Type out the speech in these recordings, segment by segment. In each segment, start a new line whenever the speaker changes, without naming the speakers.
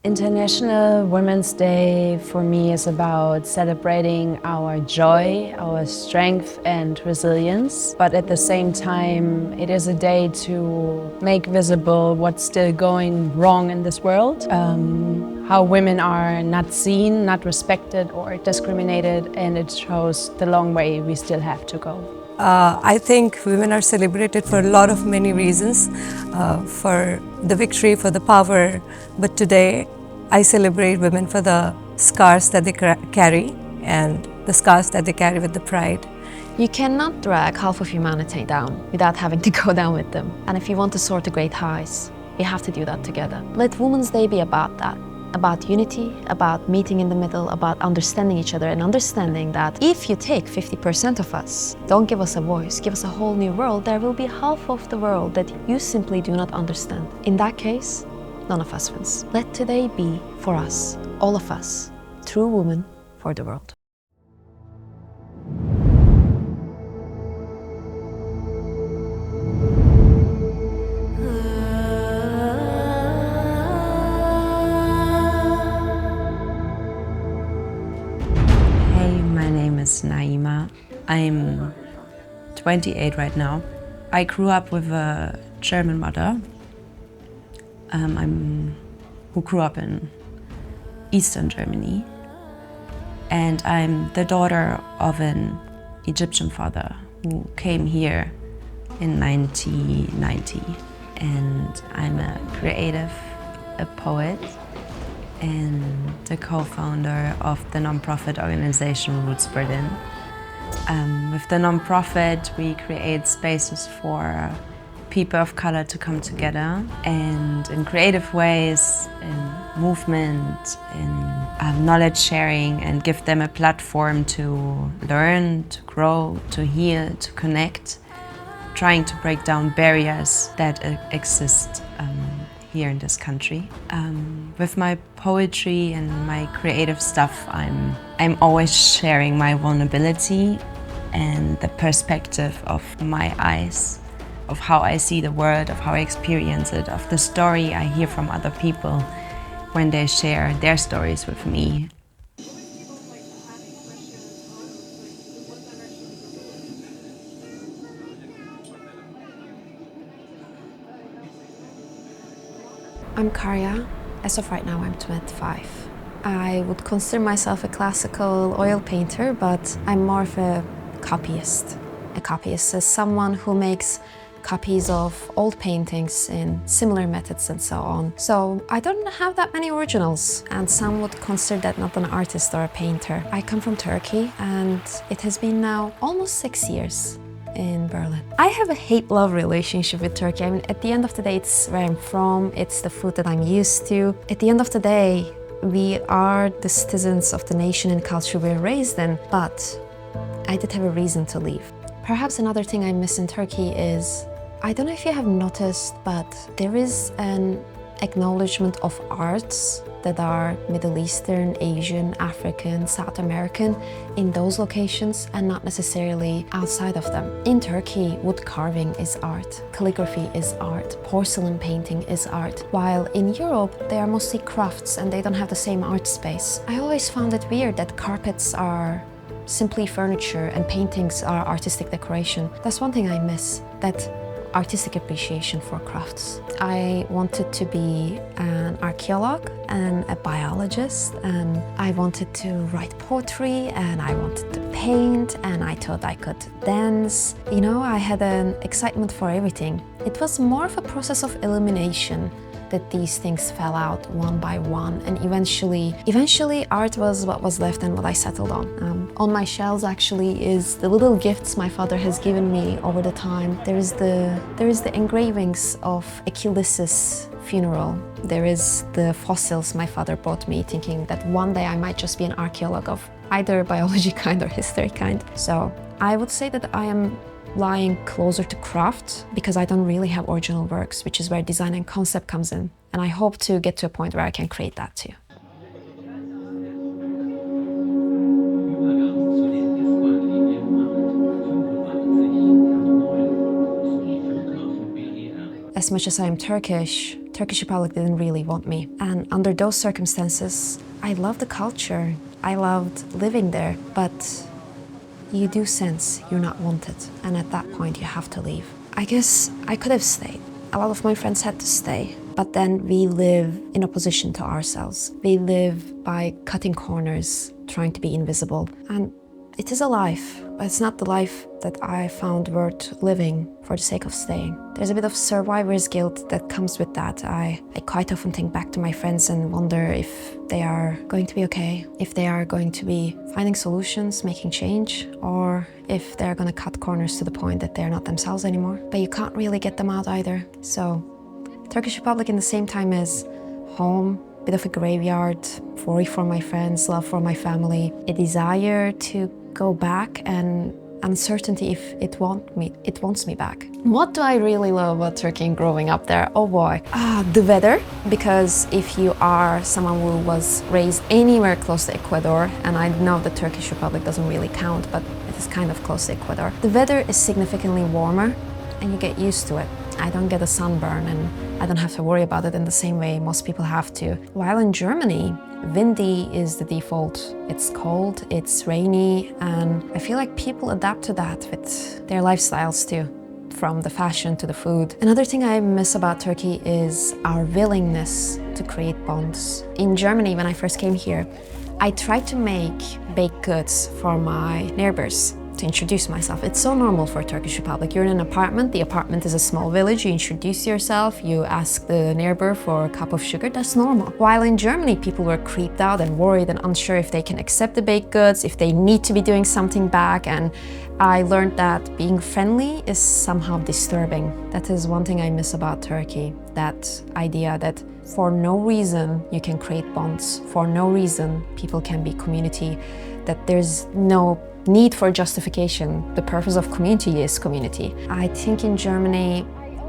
International Women's Day for me is about celebrating our joy, our strength and resilience. But at the same time, it is a day to make visible what's still going wrong in this world. How women are not seen, not respected or discriminated, and it shows the long way we still have to go.
I think women are celebrated for a lot of many reasons, for the victory, for the power, but today I celebrate women for the scars that they carry and the scars that they carry with the pride.
You cannot drag half of humanity down without having to go down with them. And if you want to soar to great heights, we have to do that together. Let Women's Day be about that. About unity, about meeting in the middle, about understanding each other and understanding that if you take 50% of us, don't give us a voice, give us a whole new world, there will be half of the world that you simply do not understand. In that case, none of us wins. Let today be for us, all of us, true women for the world.
My name is Naima. I'm 28 right now. I grew up with a German mother who grew up in Eastern Germany. And I'm the daughter of an Egyptian father who came here in 1990. And I'm a creative, a poet, and the co-founder of the non-profit organization Roots Berlin. With the non-profit, we create spaces for people of color to come together and in creative ways, in movement, in knowledge sharing, and give them a platform to learn, to grow, to heal, to connect, trying to break down barriers that exist here in this country. With my poetry and my creative stuff, I'm always sharing my vulnerability and the perspective of my eyes, of how I see the world, of how I experience it, of the story I hear from other people when they share their stories with me.
I'm Karya. As of right now, I'm 25. I would consider myself a classical oil painter, but I'm more of a copyist. A copyist is someone who makes copies of old paintings in similar methods and so on. So I don't have that many originals, and some would consider that not an artist or a painter. I come from Turkey, and it has been now almost 6 years in Berlin. I have a hate-love relationship with Turkey. I mean, at the end of the day, it's where I'm from, it's the food that I'm used to. At the end of the day, we are the citizens of the nation and culture we're raised in, but I did have a reason to leave. Perhaps another thing I miss in Turkey is, I don't know if you have noticed, but there is an acknowledgement of arts that are Middle Eastern, Asian, African, South American in those locations and not necessarily outside of them. In Turkey, wood carving is art, calligraphy is art, porcelain painting is art, while in Europe they are mostly crafts and they don't have the same art space. I always found it weird that carpets are simply furniture and paintings are artistic decoration. That's one thing I miss, that artistic appreciation for crafts. I wanted to be an archaeologist and a biologist, and I wanted to write poetry, and I wanted to paint, and I thought I could dance. You know, I had an excitement for everything. It was more of a process of elimination that these things fell out one by one, and eventually art was what was left and what I settled on. On my shelves actually is the little gifts my father has given me over the time. There is the engravings of Achilles' funeral. There is the fossils my father brought me, thinking that one day I might just be an archaeologist of either biology kind or history kind. So I would say that I am lying closer to craft because I don't really have original works, which is where design and concept comes in. And I hope to get to a point where I can create that too. As much as I am Turkish, Turkish Republic didn't really want me. And under those circumstances, I loved the culture. I loved living there, but you do sense you're not wanted. And at that point, you have to leave. I guess I could have stayed. A lot of my friends had to stay. But then we live in opposition to ourselves. We live by cutting corners, trying to be invisible. And it is a life, but it's not the life that I found worth living for the sake of staying. There's a bit of survivor's guilt that comes with that. I quite often think back to my friends and wonder if they are going to be okay, if they are going to be finding solutions, making change, or if they're going to cut corners to the point that they're not themselves anymore. But you can't really get them out either. So Turkish Republic in the same time is home, bit of a graveyard, worry for my friends, love for my family, a desire to go back, and uncertainty if it wants me back. What do I really love about Turkey and growing up there? Oh boy. The weather, because if you are someone who was raised anywhere close to Ecuador, and I know the Turkish Republic doesn't really count, but it is kind of close to Ecuador, the weather is significantly warmer and you get used to it. I don't get a sunburn and I don't have to worry about it in the same way most people have to. While in Germany, windy is the default. It's cold, it's rainy, and I feel like people adapt to that with their lifestyles too, from the fashion to the food. Another thing I miss about Turkey is our willingness to create bonds. In Germany, when I first came here, I tried to make baked goods for my neighbors to introduce myself. It's so normal for Turkish Republic. You're in an apartment, the apartment is a small village, you introduce yourself, you ask the neighbor for a cup of sugar, that's normal. While in Germany, people were creeped out and worried and unsure if they can accept the baked goods, if they need to be doing something back, and I learned that being friendly is somehow disturbing. That is one thing I miss about Turkey, that idea that for no reason you can create bonds, for no reason people can be community, that there's no need for justification. The purpose of community is community. I think in Germany,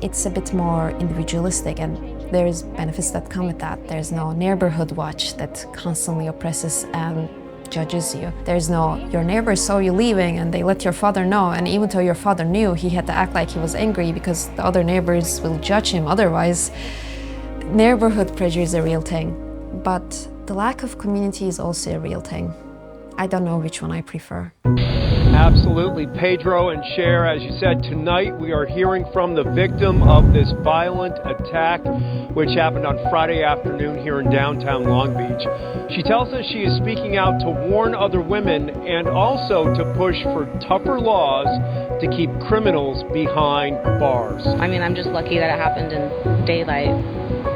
it's a bit more individualistic and there's benefits that come with that. There's no neighborhood watch that constantly oppresses and judges you. There's no, your neighbors saw you leaving and they let your father know, and even though your father knew, he had to act like he was angry because the other neighbors will judge him otherwise. Neighborhood pressure is a real thing, but the lack of community is also a real thing. I don't know which one I prefer.
Absolutely. Pedro and Cher, as you said, tonight we are hearing from the victim of this violent attack, which happened on Friday afternoon here in downtown Long Beach. She tells us she is speaking out to warn other women and also to push for tougher laws to keep criminals behind bars.
I mean, I'm just lucky that it happened in daylight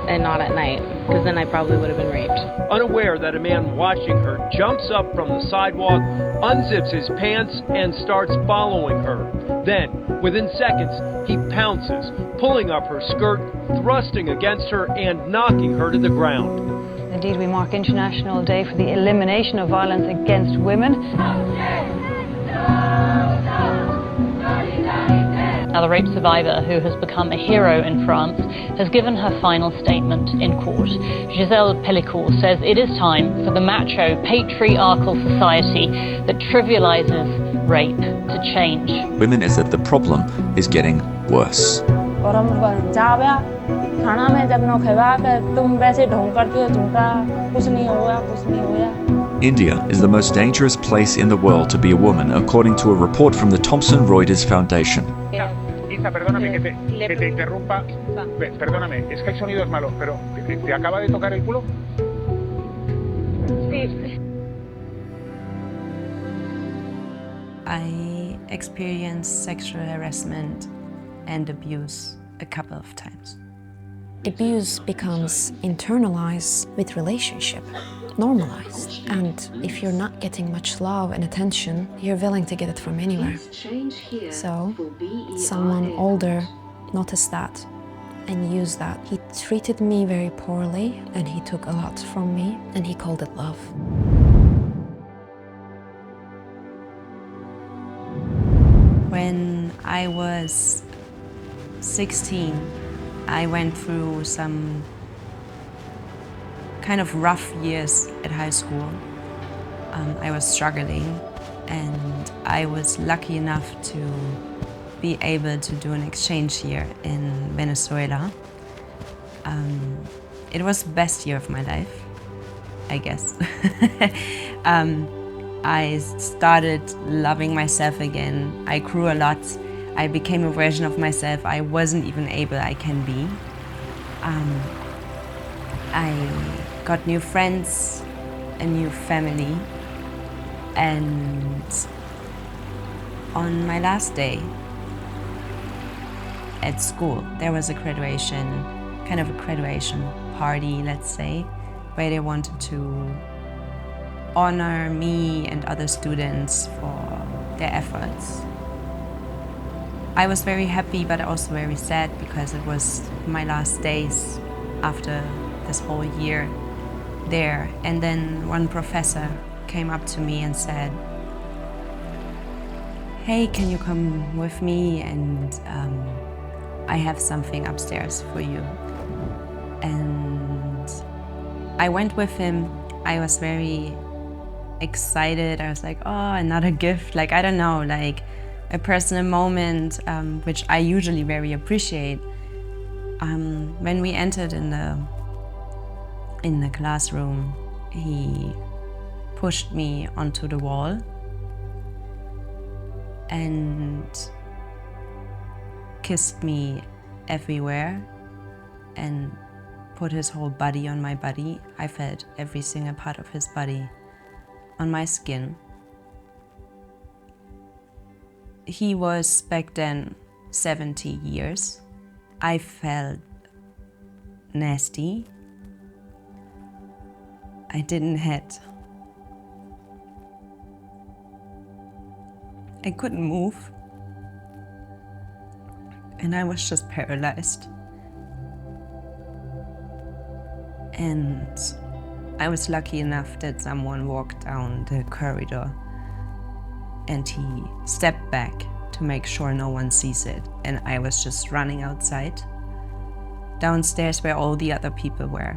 and not at night, because then I probably would have been raped.
Unaware that a man watching her jumps up from the sidewalk, unzips his pants, and starts following her. Then, within seconds, he pounces, pulling up her skirt, thrusting against her, and knocking her to the ground.
Indeed, we mark International Day for the elimination of violence against women.
Now, the rape survivor, who has become a hero in France, has given her final statement in court. Giselle Pellicourt says it is time for the macho, patriarchal society that trivializes rape to change.
Women is that the problem is getting worse. India is the most dangerous place in the world to be a woman, according to a report from the Thomson Reuters Foundation.
Isa, perdóname que te interrumpa. Perdóname, es que el sonido es malo, pero ¿te acaba de tocar el culo?
Sí.
I experienced sexual harassment and abuse a couple of times.
Abuse becomes internalized with relationship, normalized. And if you're not getting much love and attention, you're willing to get it from anywhere. So, someone older noticed that and used that. He treated me very poorly and he took a lot from me and he called it love.
When I was 16, I went through some kind of rough years at high school. I was struggling and I was lucky enough to be able to do an exchange year in Venezuela. It was the best year of my life, I guess. I started loving myself again. I grew a lot. I became a version of myself I wasn't even able I can be. I got new friends, a new family, and on my last day at school, there was a graduation, kind of a graduation party, let's say, where they wanted to honor me and other students for their efforts. I was very happy, but also very sad, because it was my last days after this whole year there. And then one professor came up to me and said, "Hey, can you come with me? And I have something upstairs for you." And I went with him. I was very excited. I was like, oh, another gift. Like, I don't know, like a personal moment, which I usually very appreciate. When we entered in the classroom, he pushed me onto the wall and kissed me everywhere and put his whole body on my body. I felt every single part of his body on my skin. He was back then 70 years. I felt nasty. I didn't hit. I couldn't move. And I was just paralyzed. And I was lucky enough that someone walked down the corridor and he stepped back to make sure no one sees it. And I was just running outside, downstairs where all the other people were.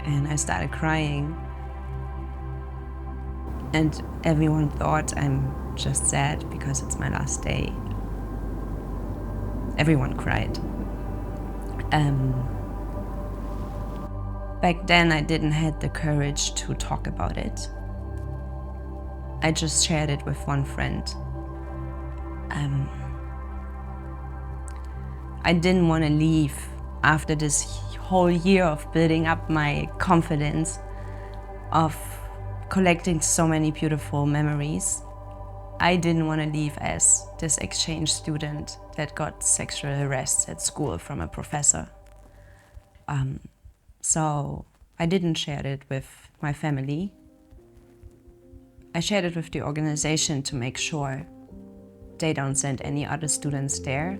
And I started crying. And everyone thought I'm just sad because it's my last day. Everyone cried. Back then I didn't have the courage to talk about it. I just shared it with one friend. I didn't want to leave after this whole year of building up my confidence, of collecting so many beautiful memories. I didn't want to leave as this exchange student that got sexual harassed at school from a professor. So I didn't share it with my family. I shared it with the organization to make sure they don't send any other students there.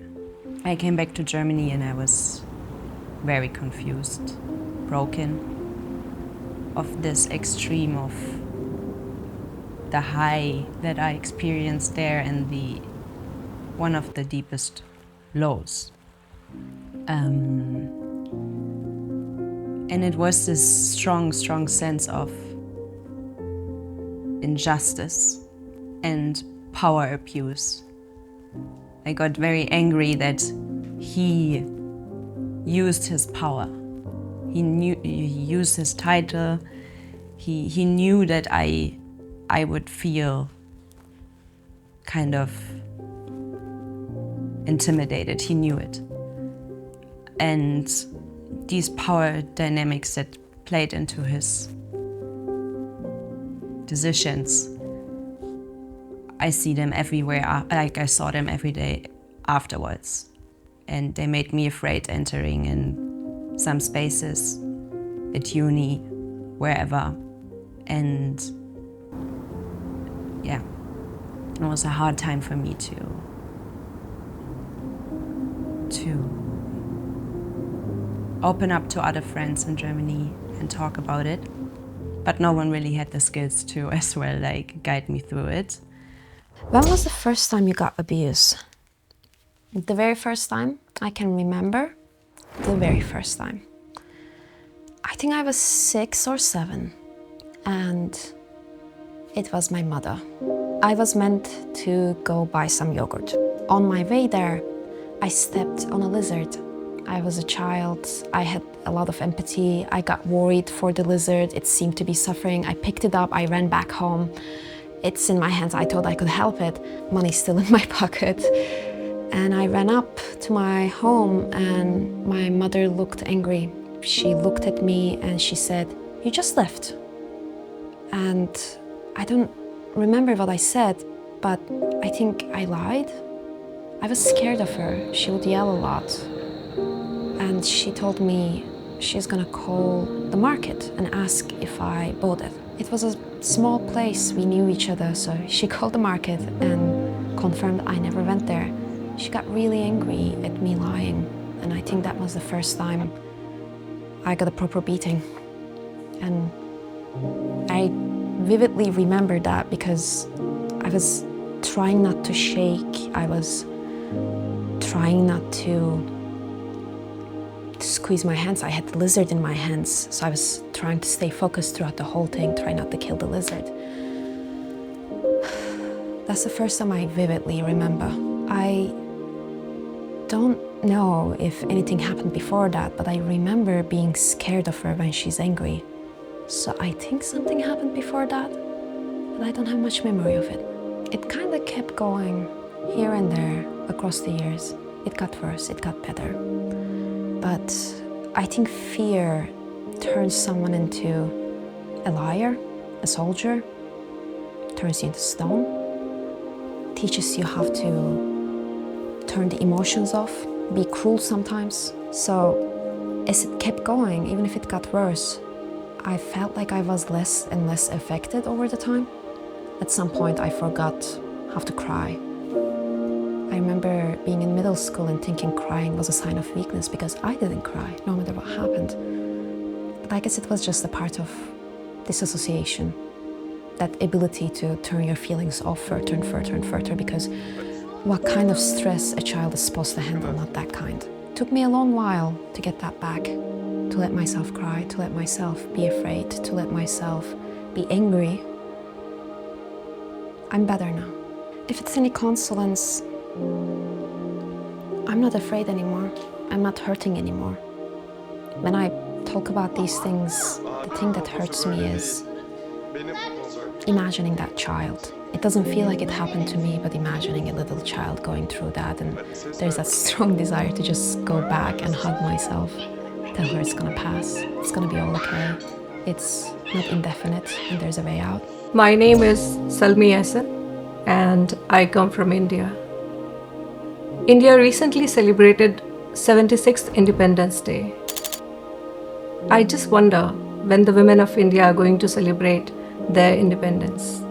I came back to Germany and I was very confused, broken, of this extreme of the high that I experienced there and one of the deepest lows. And it was this strong, strong sense of injustice and power abuse. I got very angry that he used his power. He used his title. He knew that I would feel kind of intimidated. He knew it. And these power dynamics that played into his decisions, I see them everywhere, like I saw them every day afterwards. And they made me afraid entering in some spaces, at uni, wherever. And yeah, it was a hard time for me to open up to other friends in Germany and talk about it. But no one really had the skills to as well, like, guide me through it.
When was the first time you got abuse? The very first time I can remember, the very first time. I think I was 6 or 7, and it was my mother. I was meant to go buy some yogurt. On my way there, I stepped on a lizard. I was a child. I had a lot of empathy. I got worried for the lizard. It seemed to be suffering. I picked it up. I ran back home. It's in my hands. I thought I could help it. Money's still in my pocket. And I ran up to my home and my mother looked angry. She looked at me and she said, "You just left." And I don't remember what I said, but I think I lied. I was scared of her. She would yell a lot. And she told me she's gonna call the market and ask if I bought it. It was a small place, we knew each other, so she called the market and confirmed I never went there. She got really angry at me lying, and I think that was the first time I got a proper beating. And I vividly remember that because I was trying not to shake, I was trying not to squeeze my hands. I had the lizard in my hands, so I was trying to stay focused throughout the whole thing, try not to kill the lizard. That's the first time I vividly remember. I don't know if anything happened before that, but I remember being scared of her when she's angry. So I think something happened before that, but I don't have much memory of it. It kind of kept going here and there across the years. It got worse, it got better. But I think fear turns someone into a liar, a soldier, turns you into stone, teaches you how to turn the emotions off, be cruel sometimes. So as it kept going, even if it got worse, I felt like I was less and less affected over the time. At some point I forgot how to cry. I remember being in middle school and thinking crying was a sign of weakness because I didn't cry, no matter what happened. But I guess it was just a part of disassociation, that ability to turn your feelings off further and further and further, because what kind of stress a child is supposed to handle, not that kind. It took me a long while to get that back, to let myself cry, to let myself be afraid, to let myself be angry. I'm better now. If it's any consolence, I'm not afraid anymore. I'm not hurting anymore. When I talk about these things, the thing that hurts me is imagining that child. It doesn't feel like it happened to me, but imagining a little child going through that, and there's that strong desire to just go back and hug myself, tell her it's gonna pass, it's gonna be all okay. It's not indefinite and there's a way out.
My name is Salmi Ahsan and I come from India. India recently celebrated 76th Independence Day. I just wonder when the women of India are going to celebrate their independence.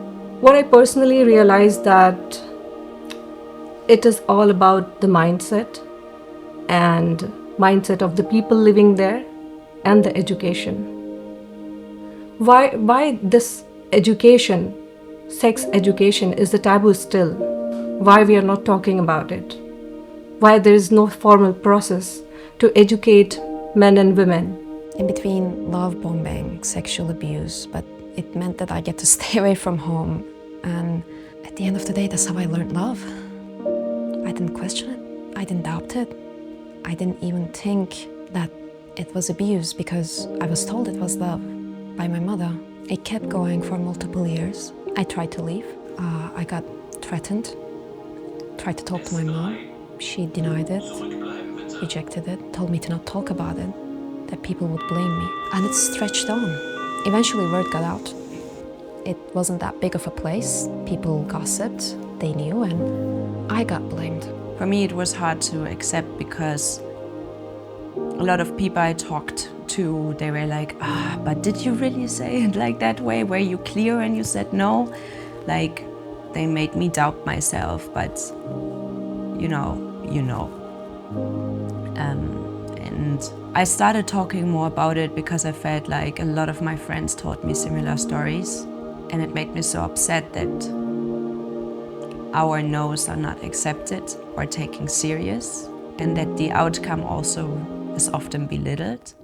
What I personally realized that it is all about the mindset of the people living there and the education. Why this education, sex education, is the taboo still? Why we are not talking about it? Why there is no formal process to educate men and women?
In between love bombing, sexual abuse, but it meant that I get to stay away from home. And at the end of the day, that's how I learned love. I didn't question it. I didn't doubt it. I didn't even think that it was abuse because I was told it was love by my mother. It kept going for multiple years. I tried to leave. I got threatened, tried to talk to my mom. She denied it, rejected it, told me to not talk about it, that people would blame me. And it stretched on. Eventually word got out. It wasn't that big of a place. People gossiped, they knew, and I got blamed.
For me, it was hard to accept because a lot of people I talked to, they were like, but did you really say it like that way? Were you clear and you said no? Like, they made me doubt myself, but you know. And I started talking more about it because I felt like a lot of my friends told me similar stories, and it made me so upset that our no's are not accepted or taken serious, and that the outcome also is often belittled.